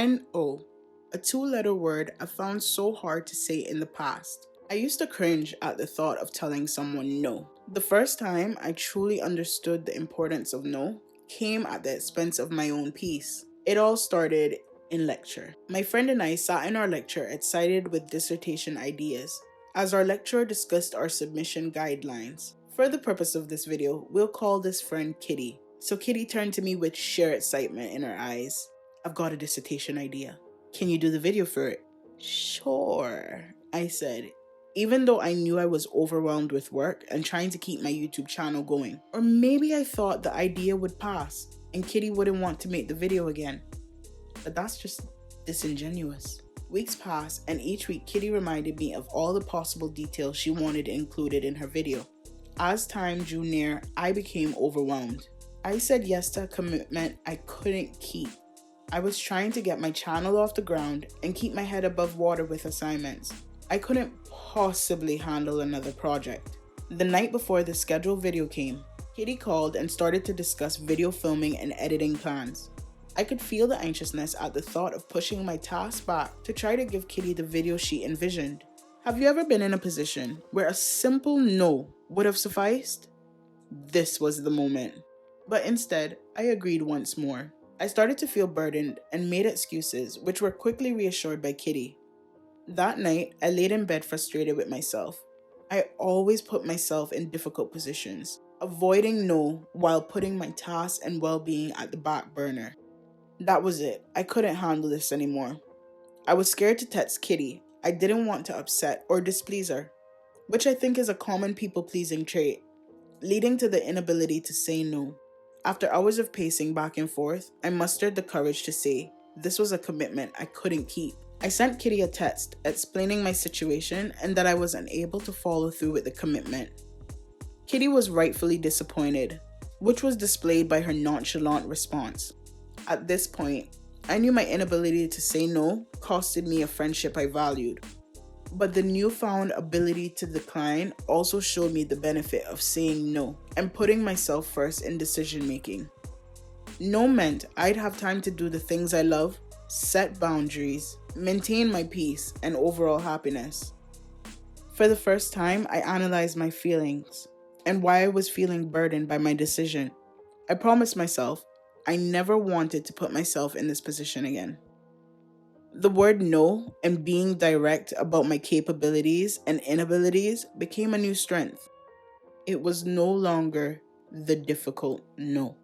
No, a two-letter word I found so hard to say in the past. I used to cringe at the thought of telling someone no. The first time I truly understood the importance of no came at the expense of my own peace. It all started in lecture. My friend and I sat in our lecture excited with dissertation ideas, as our lecturer discussed our submission guidelines. For the purpose of this video, we'll call this friend Kitty. So Kitty turned to me with sheer excitement in her eyes. I've got a dissertation idea. Can you do the video for it? Sure, I said, even though I knew I was overwhelmed with work and trying to keep my YouTube channel going. Or maybe I thought the idea would pass and Kitty wouldn't want to make the video again. But that's just disingenuous. Weeks passed, and each week Kitty reminded me of all the possible details she wanted included in her video. As time drew near, I became overwhelmed. I said yes to a commitment I couldn't keep. I was trying to get my channel off the ground and keep my head above water with assignments. I couldn't possibly handle another project. The night before the scheduled video came, Kitty called and started to discuss video filming and editing plans. I could feel the anxiousness at the thought of pushing my task back to try to give Kitty the video she envisioned. Have you ever been in a position where a simple no would have sufficed? This was the moment. But instead, I agreed once more. I started to feel burdened and made excuses, which were quickly reassured by Kitty. That night, I laid in bed frustrated with myself. I always put myself in difficult positions, avoiding no while putting my tasks and well-being at the back burner. That was it. I couldn't handle this anymore. I was scared to text Kitty. I didn't want to upset or displease her, which I think is a common people-pleasing trait, leading to the inability to say no. After hours of pacing back and forth, I mustered the courage to say this was a commitment I couldn't keep. I sent Kitty a text explaining my situation and that I was unable to follow through with the commitment. Kitty was rightfully disappointed, which was displayed by her nonchalant response. At this point, I knew my inability to say no costed me a friendship I valued. But the newfound ability to decline also showed me the benefit of saying no and putting myself first in decision making. No meant I'd have time to do the things I love, set boundaries, maintain my peace, and overall happiness. For the first time, I analyzed my feelings and why I was feeling burdened by my decision. I promised myself I never wanted to put myself in this position again. The word no and being direct about my capabilities and inabilities became a new strength. It was no longer the difficult no.